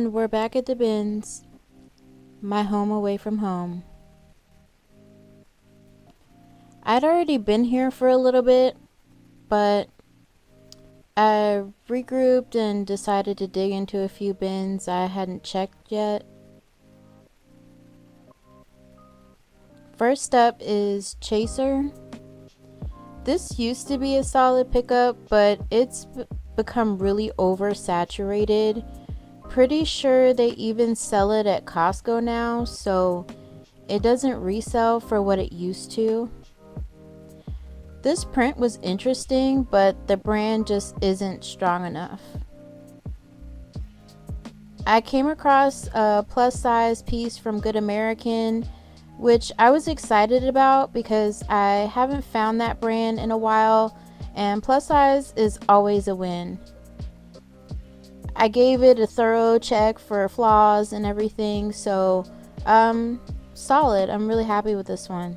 And we're back at the bins, my home away from home. I'd already been here for a little bit, but I regrouped and decided to dig into a few bins I hadn't checked yet. First up is Chaser. This used to be a solid pickup, but it's become really oversaturated. Pretty sure they even sell it at Costco now, so it doesn't resell for what it used to. This print was interesting, but the brand just isn't strong enough. I came across a plus size piece from Good American, which I was excited about because I haven't found that brand in a while, and plus size is always a win. I gave it a thorough check for flaws and everything, so solid. I'm really happy with this one.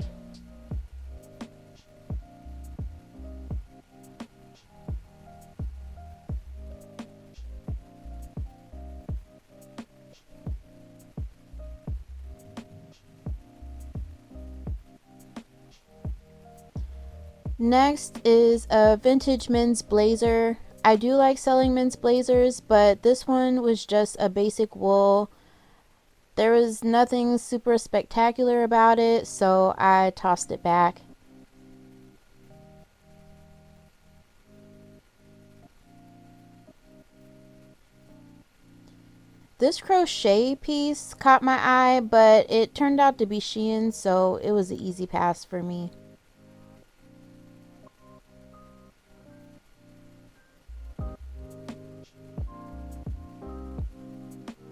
Next is a vintage men's blazer. I do like selling men's blazers, but this one was just a basic wool. There was nothing super spectacular about it, so I tossed it back. This crochet piece caught my eye, but it turned out to be Shein, so it was an easy pass for me.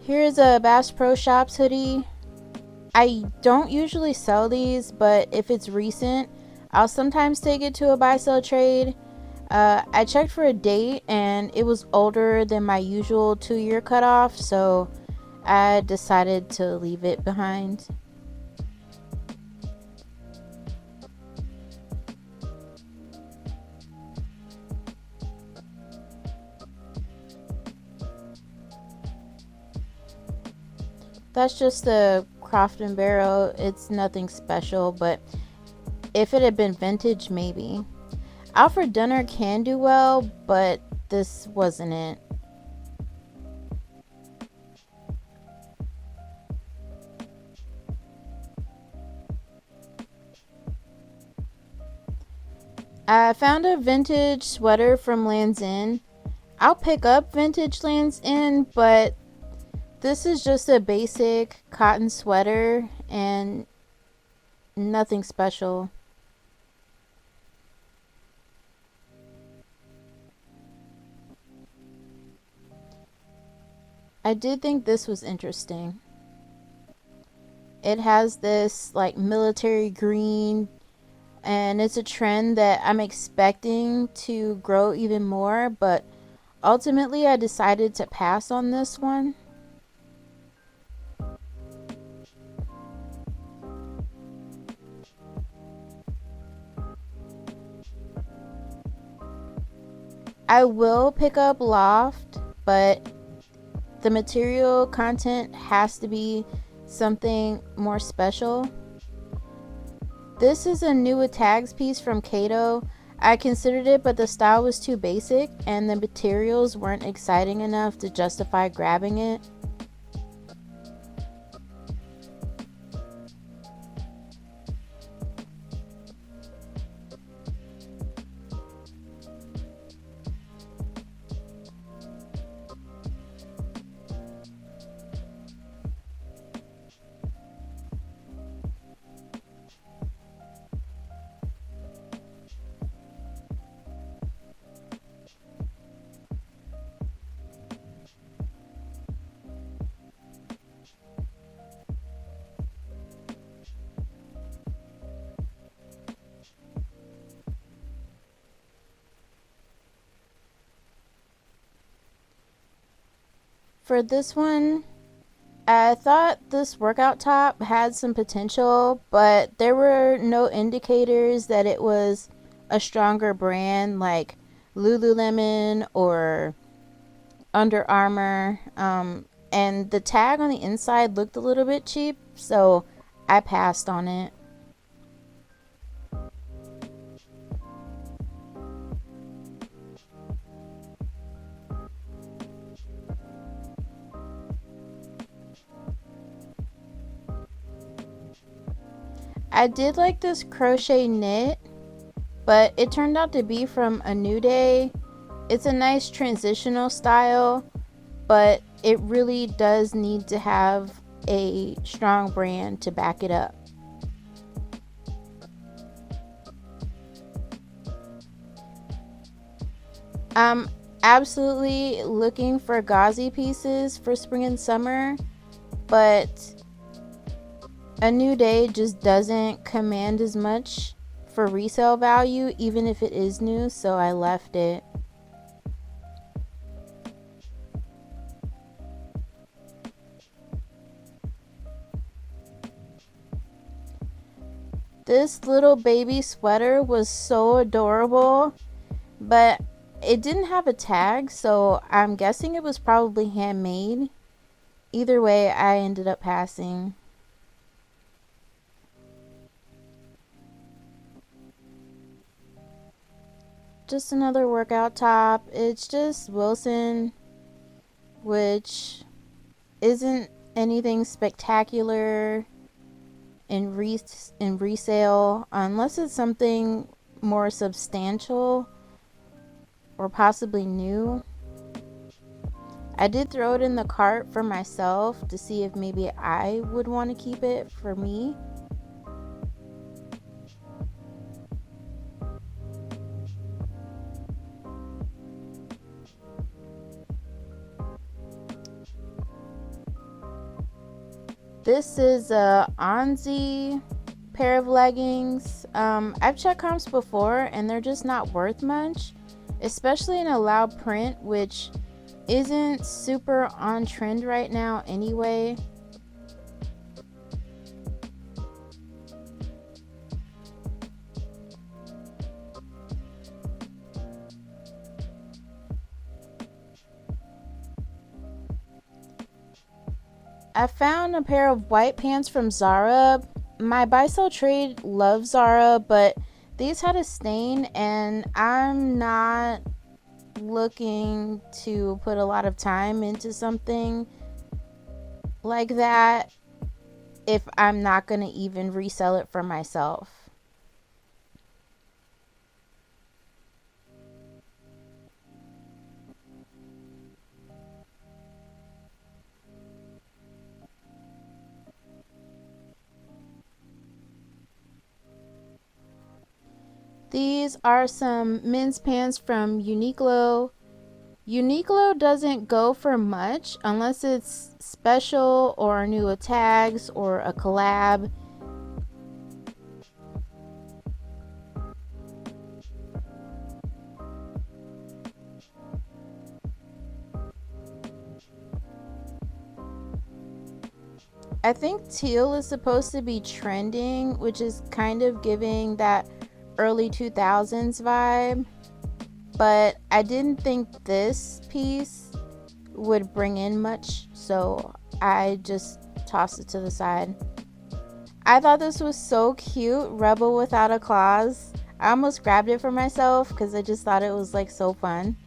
Here's a Bass Pro Shops hoodie. I don't usually sell these, but if it's recent, I'll sometimes take it to a buy-sell trade. I checked for a date and it was older than my usual 2-year cutoff, so I decided to leave it behind. That's just a Croft and Barrel. It's nothing special, but if it had been vintage, maybe. Alfred Dunner can do well, but this wasn't it. I found a vintage sweater from Lands' End. I'll pick up vintage Lands' End, but this is just a basic cotton sweater and nothing special. I did think this was interesting. It has this like military green, and it's a trend that I'm expecting to grow even more, but ultimately I decided to pass on this one. I will pick up Loft, but the material content has to be something more special. This is a new with tags piece from Kato. I considered it, but the style was too basic and the materials weren't exciting enough to justify grabbing it. For this one, I thought this workout top had some potential, but there were no indicators that it was a stronger brand like Lululemon or Under Armour. and the tag on the inside looked a little bit cheap, so I passed on it. I did like this crochet knit, but it turned out to be from A New Day. It's a nice transitional style, but it really does need to have a strong brand to back it up. I'm absolutely looking for gauzy pieces for spring and summer, but A New Day just doesn't command as much for resale value, even if it is new, so I left it. This little baby sweater was so adorable, but it didn't have a tag, so I'm guessing it was probably handmade. Either way, I ended up passing. Just another workout top. It's just Wilson, which isn't anything spectacular in resale unless it's something more substantial or possibly new. I did throw it in the cart for myself to see if maybe I would want to keep it for me. This is a Onzie pair of leggings. I've checked comps before and they're just not worth much, especially in a loud print, which isn't super on trend right now anyway. I found a pair of white pants from Zara. My buy-sell trade loves Zara, but these had a stain and I'm not looking to put a lot of time into something like that if I'm not going to even resell it for myself. These are some men's pants from Uniqlo. Uniqlo doesn't go for much unless it's special or new with tags or a collab. I think teal is supposed to be trending, which is kind of giving that early 2000s vibe, but I didn't think this piece would bring in much, so I just tossed it to the side. I thought this was so cute, Rebel Without a Clause. I almost grabbed it for myself because I just thought it was like so fun.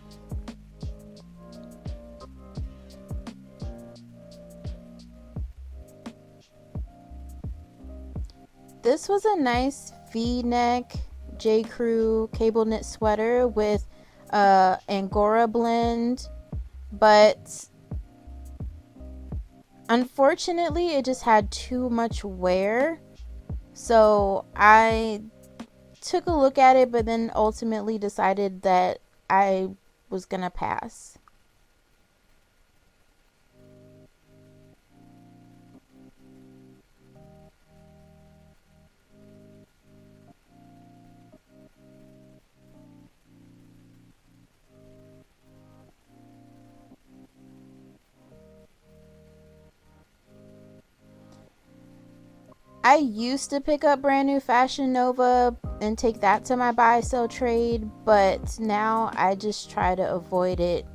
This was a nice V-neck J. Crew cable knit sweater with Angora blend, but unfortunately it just had too much wear, so I took a look at it but then ultimately decided that I was gonna pass. I used to pick up brand new Fashion Nova and take that to my buy sell trade, but now I just try to avoid it.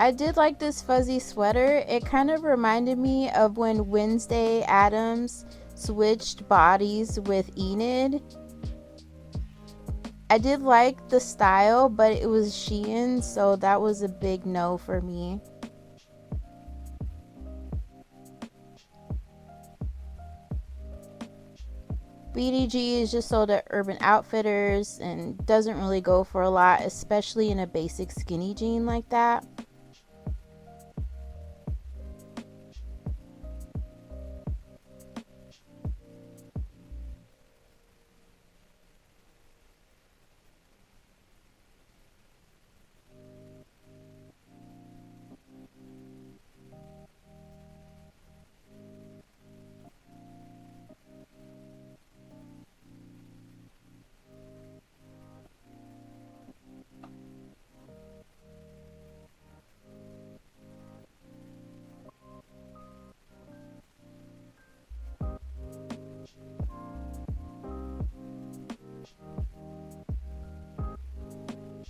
I did like this fuzzy sweater. It kind of reminded me of when Wednesday Addams switched bodies with Enid. I did like the style, but it was Shein, so that was a big no for me. BDG is just sold at Urban Outfitters and doesn't really go for a lot, especially in a basic skinny jean like that.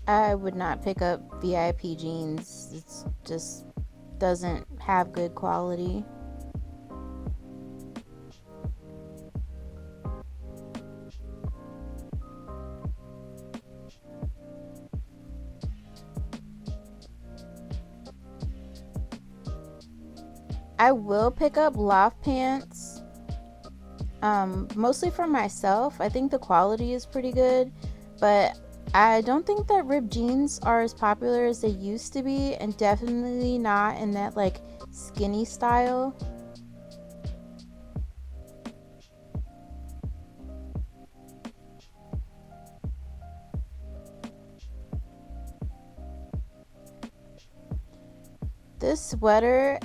I would not pick up VIP jeans. It just doesn't have good quality. I will pick up loft pants, mostly for myself. I think the quality is pretty good, but I don't think that ripped jeans are as popular as they used to be, and definitely not in that like skinny style. This sweater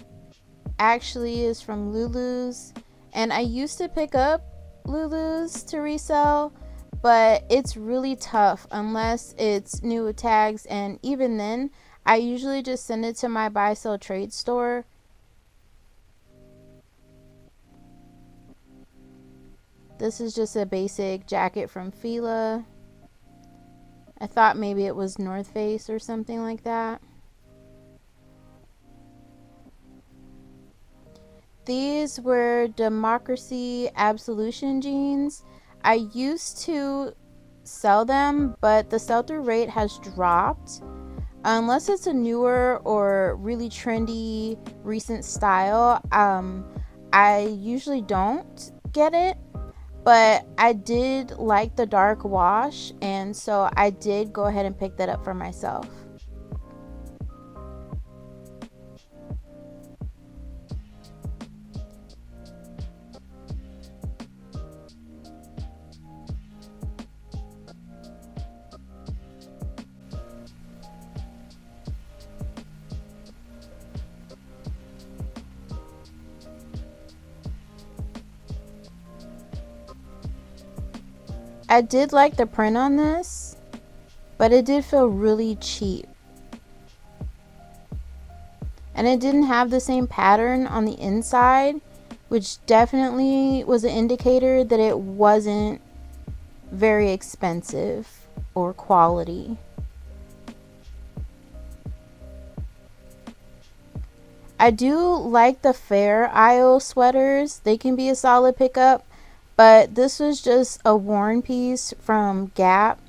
actually is from Lulu's, and I used to pick up Lulu's to resell, but it's really tough unless it's new with tags, and even then I usually just send it to my buy sell trade store. This is just a basic jacket from Fila. I thought maybe it was North Face or something like that. These were Democracy Absolution jeans. I used to sell them, but the sell-through rate has dropped. Unless it's a newer or really trendy recent style, I usually don't get it. But I did like the dark wash, and so I did go ahead and pick that up for myself. I did like the print on this, but it did feel really cheap. And it didn't have the same pattern on the inside, which definitely was an indicator that it wasn't very expensive or quality. I do like the Fair Isle sweaters. They can be a solid pickup, but this was just a worn piece from Gap.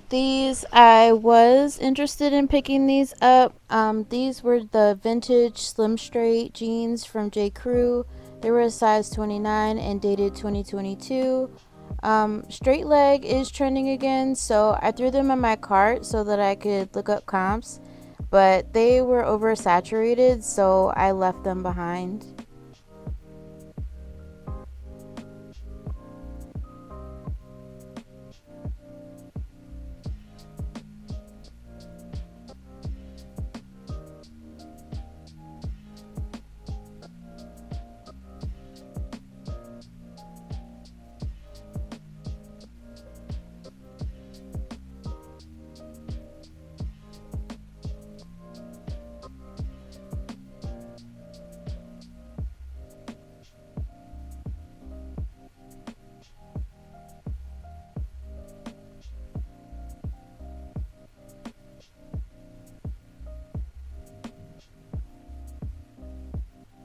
These, I was interested in picking these up. These were the vintage slim straight jeans from J. Crew. They were a size 29 and dated 2022. Straight leg is trending again, so I threw them in my cart so that I could look up comps, but they were oversaturated, so I left them behind.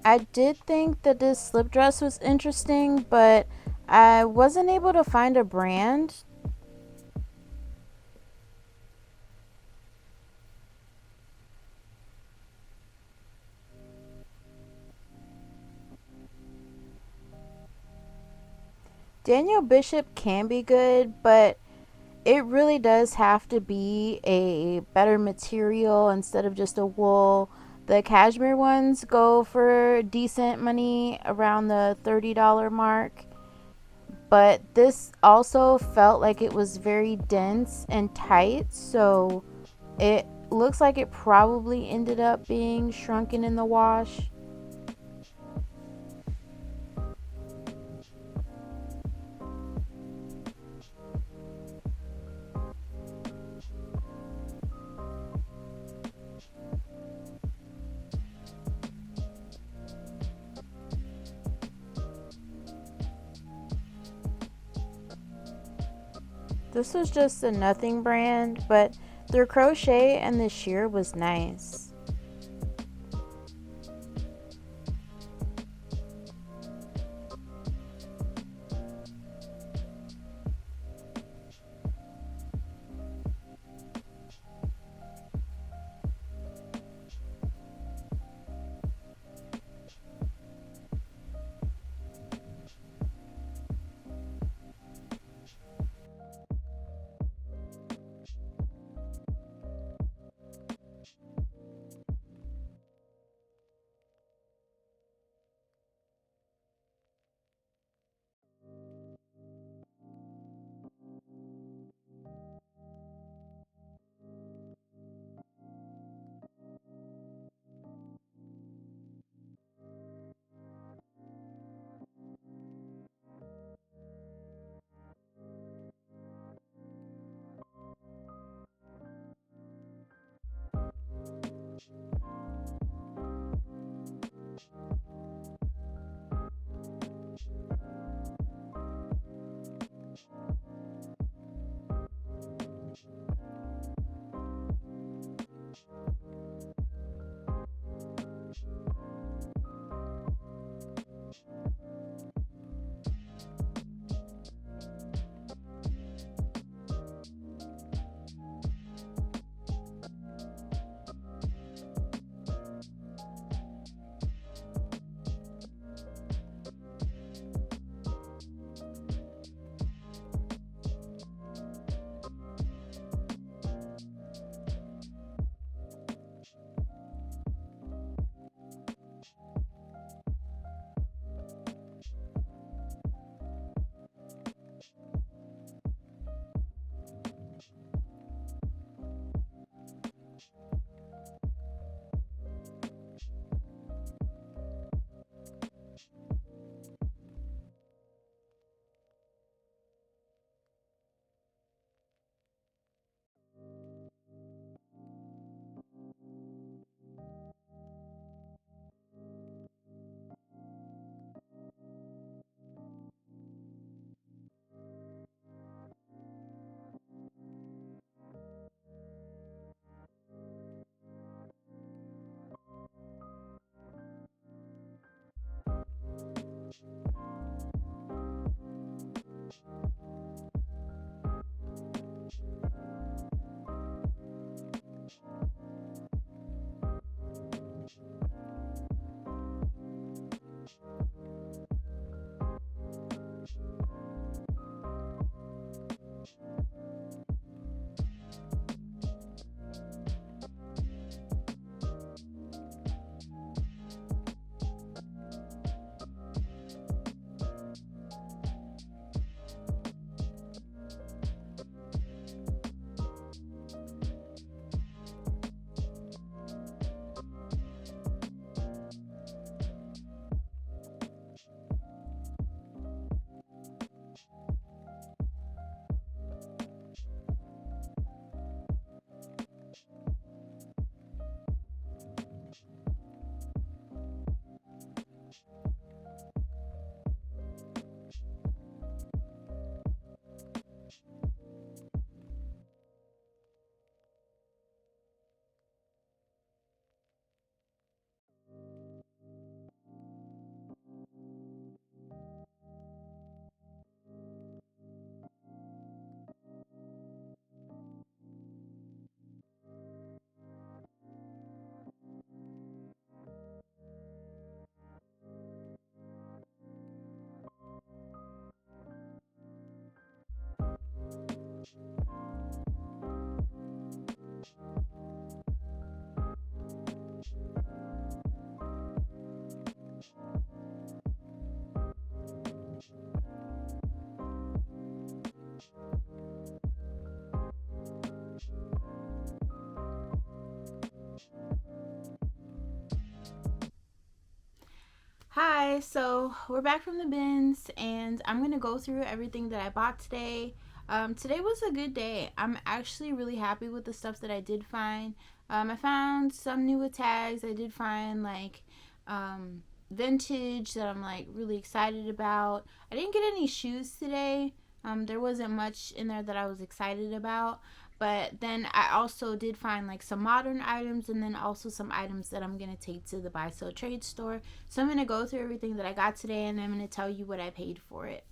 I did think that this slip dress was interesting, but I wasn't able to find a brand. Daniel Bishop can be good, but it really does have to be a better material instead of just a wool. The cashmere ones go for decent money around the $30 mark, but this also felt like it was very dense and tight, so it looks like it probably ended up being shrunken in the wash. This was just a nothing brand, but their crochet and the sheer was nice. Hi, so we're back from the bins and I'm going to go through everything that I bought today. Today was a good day. I'm actually really happy with the stuff that I did find. I found some new with tags. I did find like vintage that I'm like really excited about. I didn't get any shoes today. There wasn't much in there that I was excited about. But then I also did find like some modern items and then also some items that I'm going to take to the buy sell trade store. So I'm going to go through everything that I got today and I'm going to tell you what I paid for it.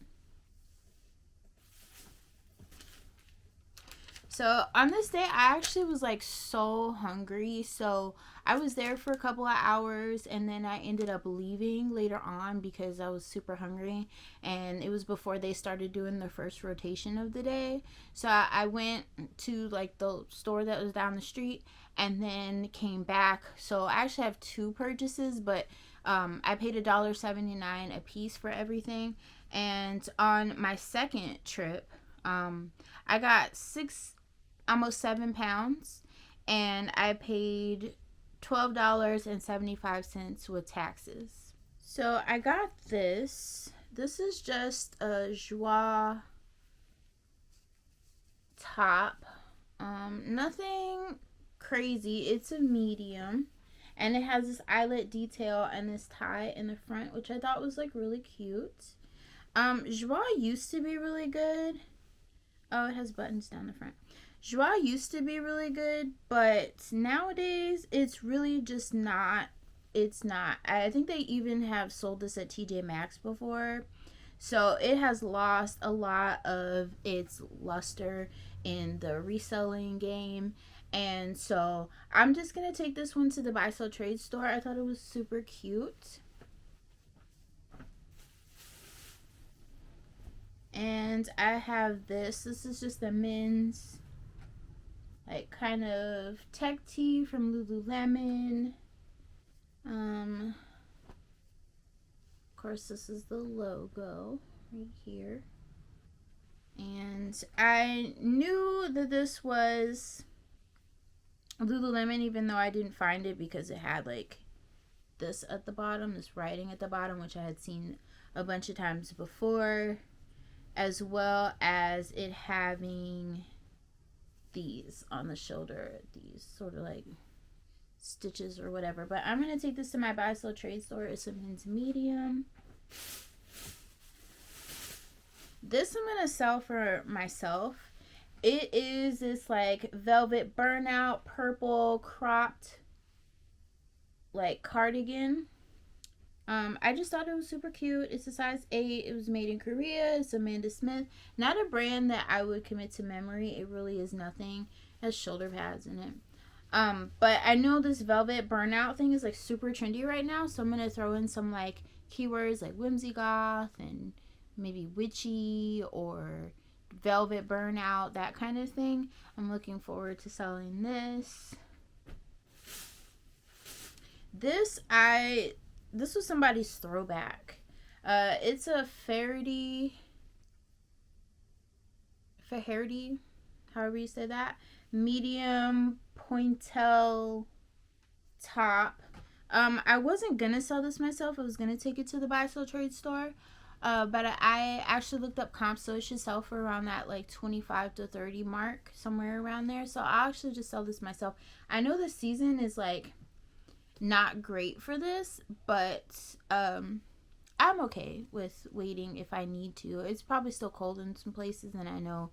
So on this day, I actually was like so hungry. So I was there for a couple of hours and then I ended up leaving later on because I was super hungry. And it was before they started doing the first rotation of the day. So I went to like the store that was down the street and then came back. So I actually have two purchases, but I paid $1.79 a piece for everything. And on my second trip, I got almost 7 pounds and I paid $12.75 with taxes. So I got this. This is just a joie top. Nothing crazy. It's a medium. And it has this eyelet detail and this tie in the front, which I thought was like really cute. Joie used to be really good. Oh, it has buttons down the front. Joie used to be really good, but nowadays it's really just not. It's not. I think they even have sold this at TJ Maxx before. So it has lost a lot of its luster in the reselling game. And so I'm just going to take this one to the buy sell trade store. I thought it was super cute. And I have this. This is just a men's like kind of tech tee from Lululemon. Of course, this is the logo right here. And I knew that this was Lululemon, even though I didn't find it because it had like this at the bottom, this writing at the bottom, which I had seen a bunch of times before, as well as it having these on the shoulder, these sort of like stitches or whatever. But I'm going to take this to my buy sell trade store. It's a men's medium. This I'm going to sell for myself. It is this like velvet burnout purple cropped like cardigan. I just thought it was super cute. It's a size 8. It was made in Korea. It's Amanda Smith. Not a brand that I would commit to memory. It really is nothing. It has shoulder pads in it. But I know this velvet burnout thing is like super trendy right now. So I'm going to throw in some like keywords like whimsy goth and maybe witchy or velvet burnout, that kind of thing. I'm looking forward to selling this. This was somebody's throwback. It's a Faherty, however you say that, medium pointel top. I wasn't gonna sell this myself. I was gonna take it to the buy sell trade store. But I actually looked up comps, so it should sell for around that like 25 to 30 mark, somewhere around there. So I'll actually just sell this myself. I know the season is like not great for this, but I'm okay with waiting if I need to. It's probably still cold in some places, and I know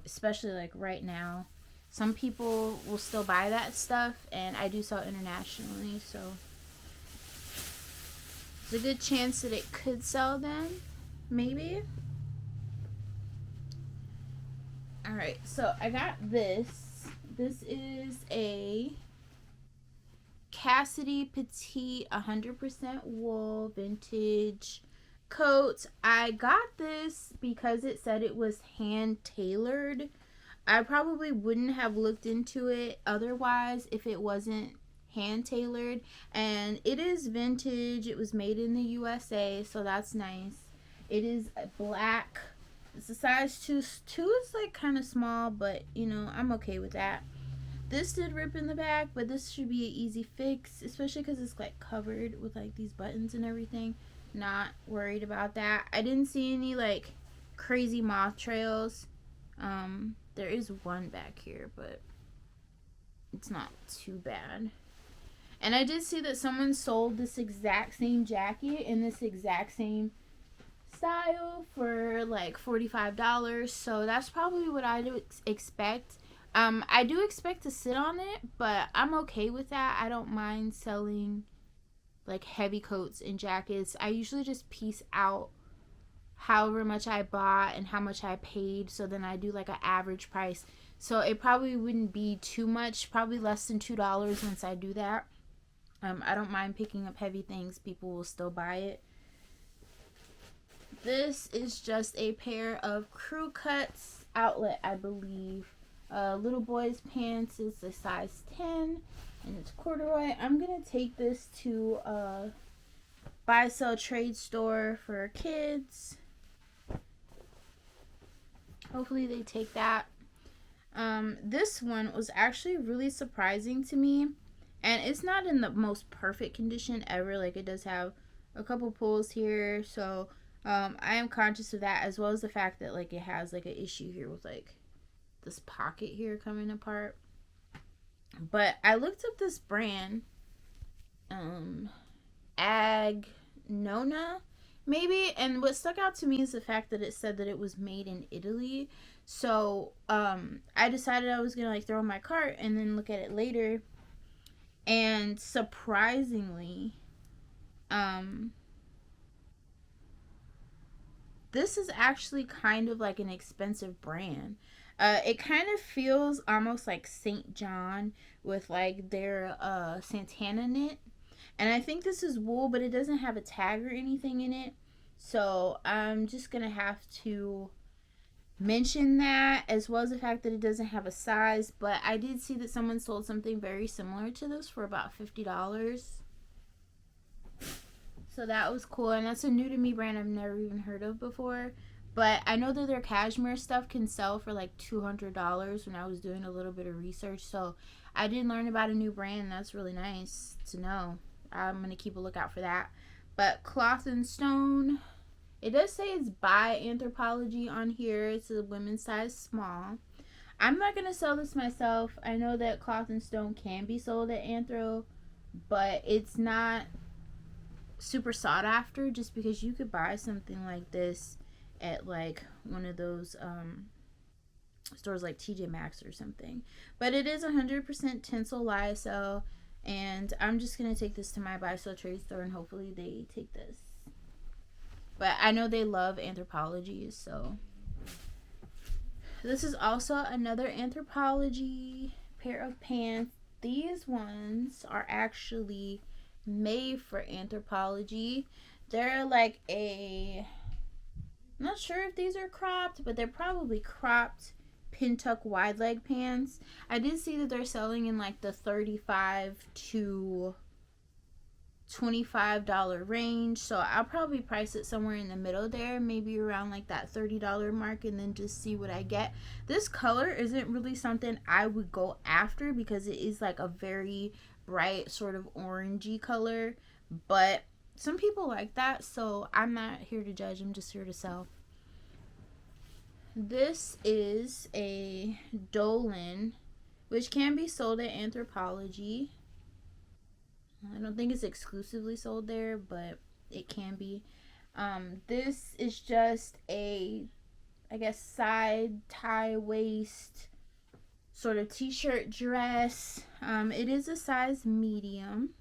especially like right now some people will still buy that stuff, and I do sell internationally, so there's a good chance that it could sell then, maybe. Alright, so I got this. This is a Cassidy Petite 100% wool vintage coat. I got this because it said it was hand tailored. I probably wouldn't have looked into it otherwise if it wasn't hand tailored. And it is vintage. It was made in the USA, so that's nice. It is black. It's a size 2. 2 is like kind of small, but you know, I'm okay with that. This did rip in the back, but this should be an easy fix, especially because it's like covered with like these buttons and everything. Not worried about that. I didn't see any like crazy moth trails. There is one back here, but it's not too bad. And I did see that someone sold this exact same jacket in this exact same style for like $45. So that's probably what I do expect. I do expect to sit on it, but I'm okay with that. I don't mind selling like heavy coats and jackets. I usually just piece out however much I bought and how much I paid, so then I do like an average price. So it probably wouldn't be too much, probably less than $2 once I do that. I don't mind picking up heavy things. People will still buy it. This is just a pair of Crew Cuts outlet, I believe. Little boy's pants is a size 10 and it's corduroy. I'm gonna take this to a buy sell trade store for kids. Hopefully they take that. This one was actually really surprising to me, and it's not in the most perfect condition ever. Like, it does have a couple pulls here, so I am conscious of that, as well as the fact that like it has like an issue here with like this pocket here coming apart. But I looked up this brand, Agnona maybe, and what stuck out to me is the fact that it said that it was made in Italy. So I decided I was gonna like throw in my cart and then look at it later, and surprisingly this is actually kind of like an expensive brand. It kind of feels almost like St. John with like their Santana knit. And I think this is wool, but it doesn't have a tag or anything in it. So I'm just going to have to mention that, as well as the fact that it doesn't have a size. But I did see that someone sold something very similar to this for about $50. So that was cool. And that's a new to me brand I've never even heard of before. But I know that their cashmere stuff can sell for like $200 when I was doing a little bit of research. So I did learn about a new brand, and that's really nice to know. I'm going to keep a lookout for that. But Cloth and Stone, it does say it's by Anthropologie on here. It's a women's size small. I'm not going to sell this myself. I know that Cloth and Stone can be sold at Anthro, but it's not super sought after, just because you could buy something like this at like one of those stores like TJ Maxx or something. But it is 100% tinsel lyocell, and I'm just gonna take this to my buy sell trade store and hopefully they take this. But I know they love Anthropologie, so this is also another Anthropologie pair of pants. These ones are actually made for Anthropologie. They're like I'm not sure if these are cropped, but they're probably cropped pin tuck wide leg pants. I did see that they're selling in like the $35 to $25 range, so I'll probably price it somewhere in the middle there, maybe around like that $30 mark, and then just see what I get. This color isn't really something I would go after because it is like a very bright sort of orangey color, but some people like that, so I'm not here to judge. I'm just here to sell. This is a Dolan, which can be sold at Anthropologie. I don't think it's exclusively sold there, but it can be. This is just a, I guess, side tie waist sort of t-shirt dress. It is a size medium.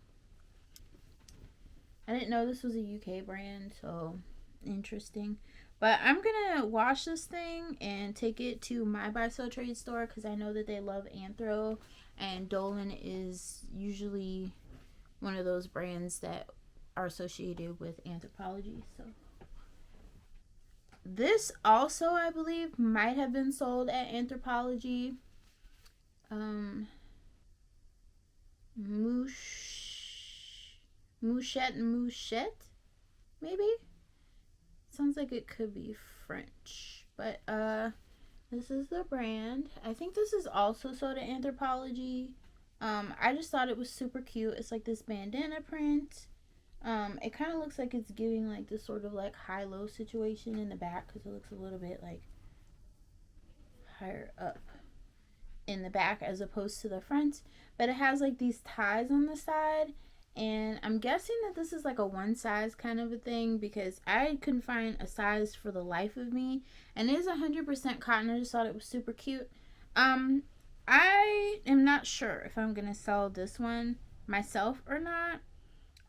I didn't know this was a UK brand, so interesting. But I'm gonna wash this thing and take it to my buy sell trade store because I know that they love Anthro, and Dolan is usually one of those brands that are associated with Anthropologie. So this also, I believe, might have been sold at Anthropologie. Mouchette, maybe? Sounds like it could be French. But This is the brand. I think this is also sold at Anthropologie. I just thought it was super cute. It's like this bandana print. It kind of looks like it's giving like this sort of like high-low situation in the back because it looks a little bit like higher up in the back as opposed to the front. But it has like these ties on the side, and I'm guessing that this is like a one size kind of a thing because I couldn't find a size for the life of me. And it is 100% cotton. I just thought it was super cute. I am not sure if I'm gonna sell this one myself or not.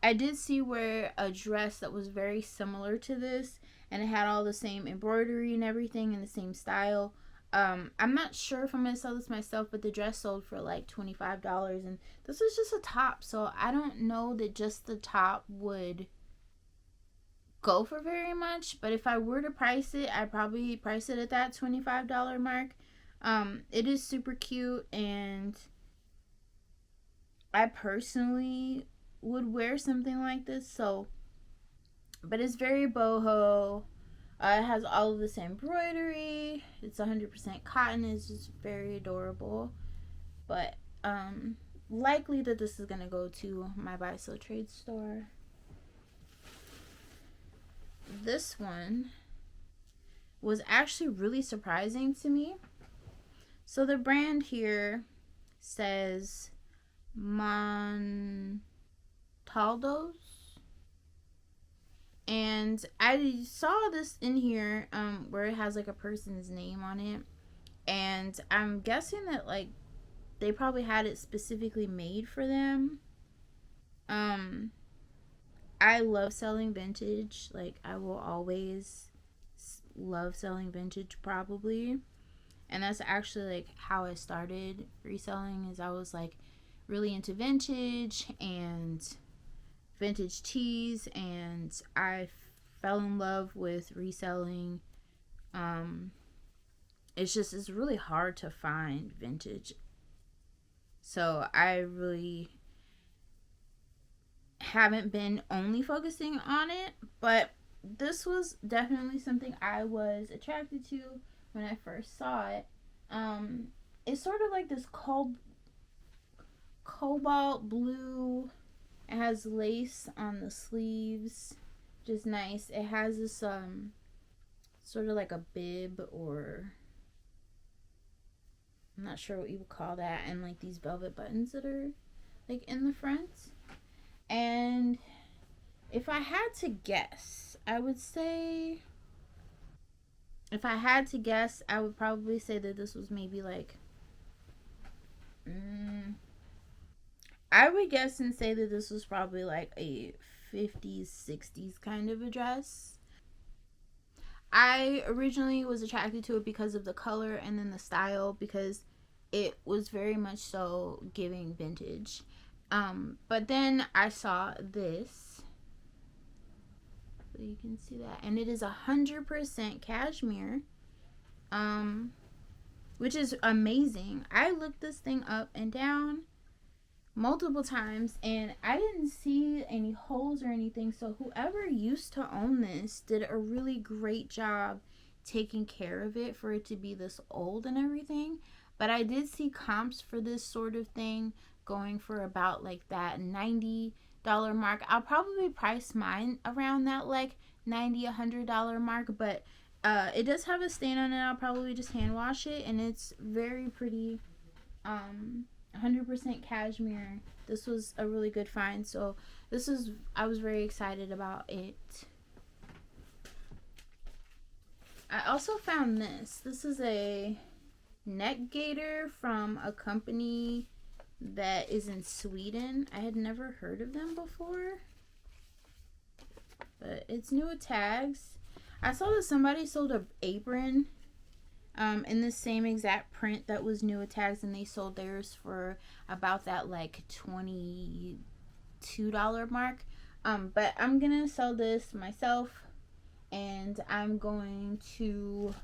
I did see where a dress that was very similar to this, and it had all the same embroidery and everything in the same style. I'm not sure if I'm gonna sell this myself, but the dress sold for like $25, and this was just a top, so I don't know that just the top would go for very much. But if I were to price it, I'd probably price it at that $25 mark. It is super cute, and I personally would wear something like this. So, but it's very boho. It has all of this embroidery. It's 100% cotton. It's just very adorable. But likely that this is gonna go to my buy sell trade store. This one was actually really surprising to me. So the brand here says Montaldos, and I saw this in here where it has like a person's name on it, and I'm guessing that like they probably had it specifically made for them. I love selling vintage. Like, I will always love selling vintage, probably. And that's actually like how I started reselling, is I was like really into vintage and vintage tees, and I fell in love with reselling. It's really hard to find vintage, so I really haven't been only focusing on it, but this was definitely something I was attracted to when I first saw it. It's sort of like this cobalt blue. It has lace on the sleeves, which is nice. It has this sort of like a bib, or I'm not sure what you would call that, and like these velvet buttons that are like in the front. And if I had to guess, I would probably say that this was maybe like, I would guess and say that this was probably like a 50s, 60s kind of a dress. I originally was attracted to it because of the color and then the style, because it was very much so giving vintage. But then I saw this, so you can see that, and it is 100% cashmere, which is amazing. I looked this thing up and down multiple times, and I didn't see any holes or anything. So whoever used to own this did a really great job taking care of it for it to be this old and everything. But I did see comps for this sort of thing going for about like that $90 mark. I'll probably price mine around that like $90, $100 mark, but it does have a stain on it. I'll probably just hand wash it, and it's very pretty. 100% cashmere. This was a really good find, so I was very excited about it. I also found this. This is a neck gaiter from a company that is in Sweden. I had never heard of them before, but it's new with tags. I saw that somebody sold an apron in the same exact print that was new with tags, and they sold theirs for about that like $22 mark. But I'm gonna sell this myself, and I'm going to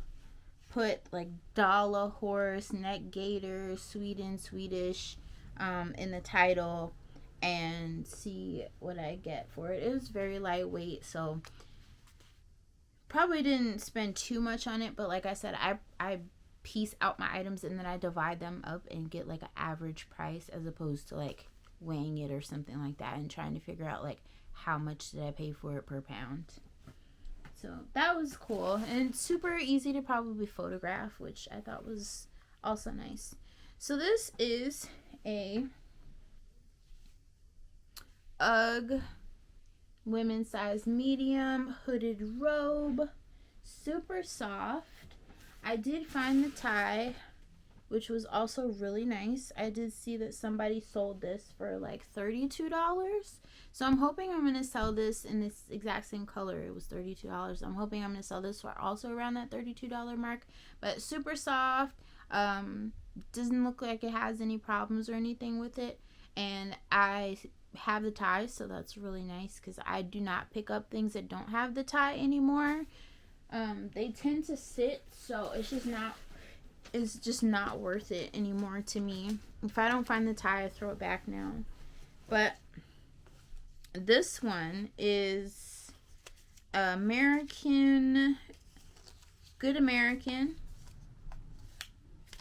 put like dollar horse neck gaiter Swedish in the title, and see what I get for it. It was very lightweight, so probably didn't spend too much on it, but like I said, I piece out my items and then I divide them up and get like an average price, as opposed to like weighing it or something like that and trying to figure out like how much did I pay for it per pound. So that was cool, and super easy to probably photograph, which I thought was also nice. So this is a UGG women's size medium hooded robe, super soft. I did find the tie, which was also really nice. I did see that somebody sold this for like $32. So I'm hoping I'm going to sell this in this exact same color. It was $32. I'm hoping I'm going to sell this for also around that $32 mark. But super soft. Doesn't look like it has any problems or anything with it. And I have the tie, so that's really nice because I do not pick up things that don't have the tie anymore. They tend to sit, so it's just not worth it anymore to me. If I don't find the tie, I throw it back now. But this one is American, Good American.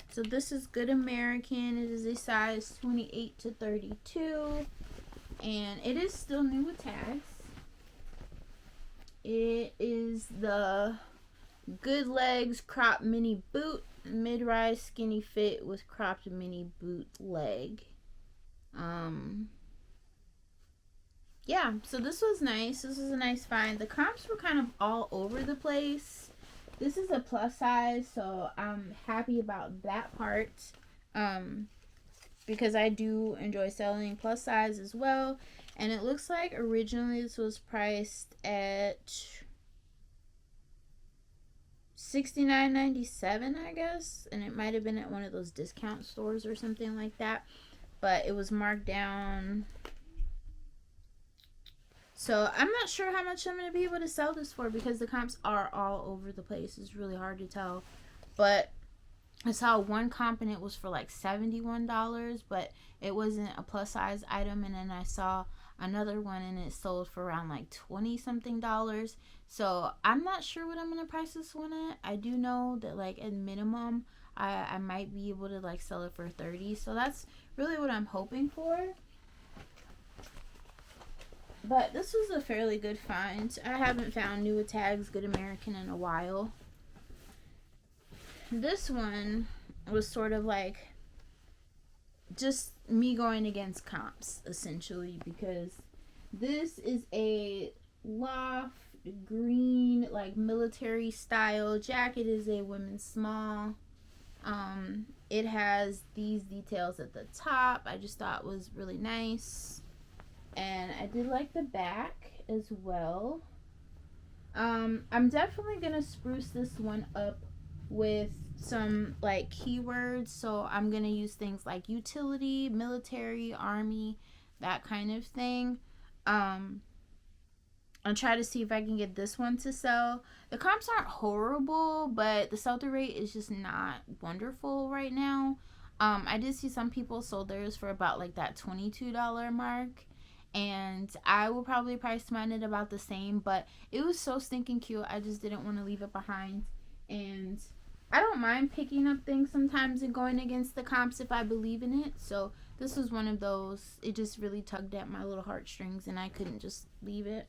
So this is Good American. It is a size 28 to 32. And it is still new with tags. It is the Good Legs crop mini boot, mid-rise skinny fit with cropped mini boot leg. Yeah, so this was nice. This was a nice find. The comps were kind of all over the place. This is a plus size, so I'm happy about that part. Because I do enjoy selling plus size as well. And it looks like originally this was priced at $69.97, I guess. And it might have been at one of those discount stores or something like that. But it was marked down. So I'm not sure how much I'm going to be able to sell this for, because the comps are all over the place. It's really hard to tell. But I saw one comp and it was for like $71, but it wasn't a plus size item. And then I saw another one and it sold for around like 20 something dollars. So I'm not sure what I'm going to price this one at. I do know that like at minimum, I might be able to like sell it for 30. So that's really what I'm hoping for. But this was a fairly good find. I haven't found new tags Good American in a while. This one was sort of like just me going against comps, essentially, because this is a loft green, like military style jacket. Is a women's small. It has these details at the top. I just thought was really nice. And I did like the back as well. I'm definitely gonna spruce this one up with some like keywords. So I'm gonna use things like utility, military, army, that kind of thing. I'll try to see if I can get this one to sell. The comps aren't horrible, but the sell-through rate is just not wonderful right now. I did see some people sold theirs for about like that $22 mark. And I will probably price mine at about the same, but it was so stinking cute. I just didn't want to leave it behind. And I don't mind picking up things sometimes and going against the comps if I believe in it. So this was one of those. It just really tugged at my little heartstrings and I couldn't just leave it.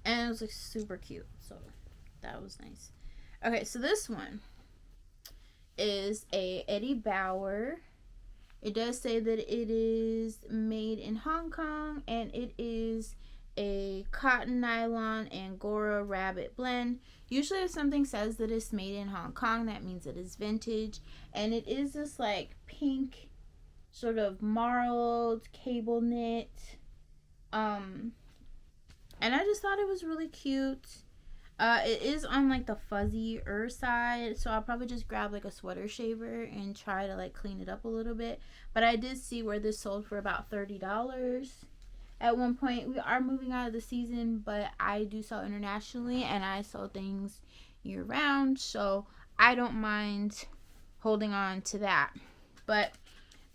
And it was like super cute. So that was nice. Okay, so this one is a Eddie Bauer. It does say that it is made in Hong Kong, and it is a cotton, nylon, Angora rabbit blend. Usually if something says that it's made in Hong Kong, that means it is vintage. And it is this like pink sort of marled cable knit. And I just thought it was really cute. It is on like the fuzzier side, so I'll probably just grab like a sweater shaver and try to like clean it up a little bit. But I did see where this sold for about $30 at one point. We are moving out of the season, but I do sell internationally and I sell things year round, so I don't mind holding on to that. But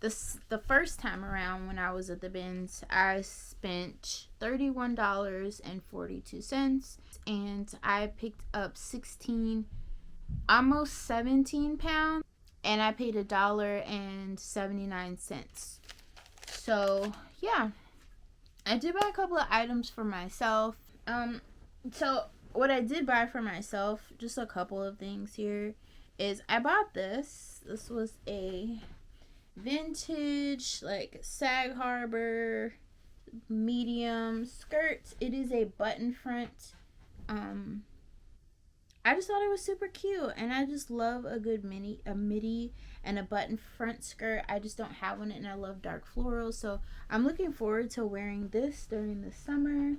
the first time around when I was at the bins, I spent $31.42, and I picked up 16, almost 17 pounds, and I paid $1.79. So yeah, I did buy a couple of items for myself. So what I did buy for myself, just a couple of things here, is I bought this. This was a vintage, like, Sag Harbor medium skirt. It is a button front. I just thought it was super cute, and I just love a good midi and a button front skirt. I just don't have one, and I love dark florals, so I'm looking forward to wearing this during the summer.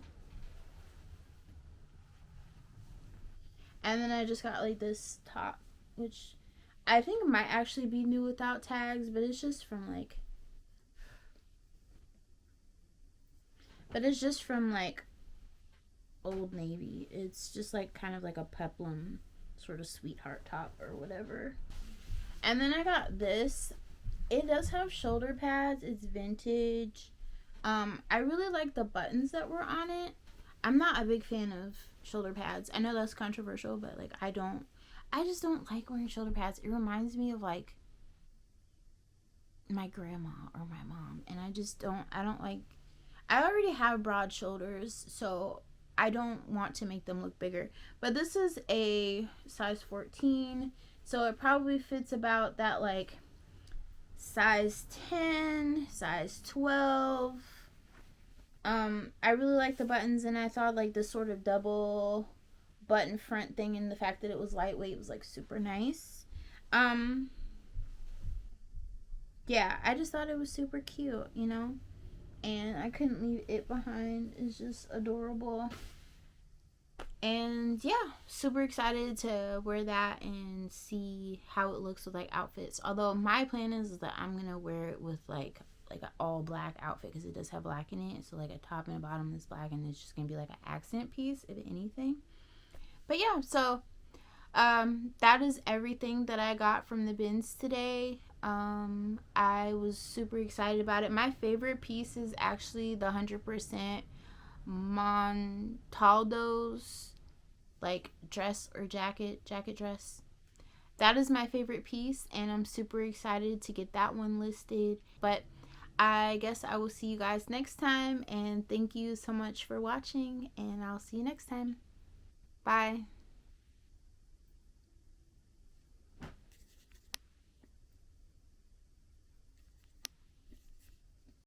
And then I just got like this top, which I think might actually be new without tags, but it's just from like Old Navy. It's just like kind of like a peplum sort of sweetheart top or whatever. And then I got this. It does have shoulder pads. It's vintage. I really like the buttons that were on it. I'm not a big fan of shoulder pads. I know that's controversial, but like I just don't like wearing shoulder pads. It reminds me of like my grandma or my mom, and I don't like, I already have broad shoulders, so I don't want to make them look bigger. But this is a size 14, so it probably fits about that like size 10, size 12. I really like the buttons, and I thought like this sort of double button front thing, and the fact that it was lightweight was like super nice. Yeah, I just thought it was super cute, and I couldn't leave it behind. It's just adorable. And yeah, super excited to wear that and see how it looks with like outfits. Although my plan is that I'm gonna wear it with like an all black outfit, because it does have black in it. So like a top and a bottom is black, and it's just gonna be like an accent piece if anything. But yeah, so that is everything that I got from the bins today. I was super excited about it. My favorite piece is actually the 100% Montaldo's like dress or jacket dress. That is my favorite piece, and I'm super excited to get that one listed. But I guess I will see you guys next time, and thank you so much for watching, and I'll see you next time. Bye.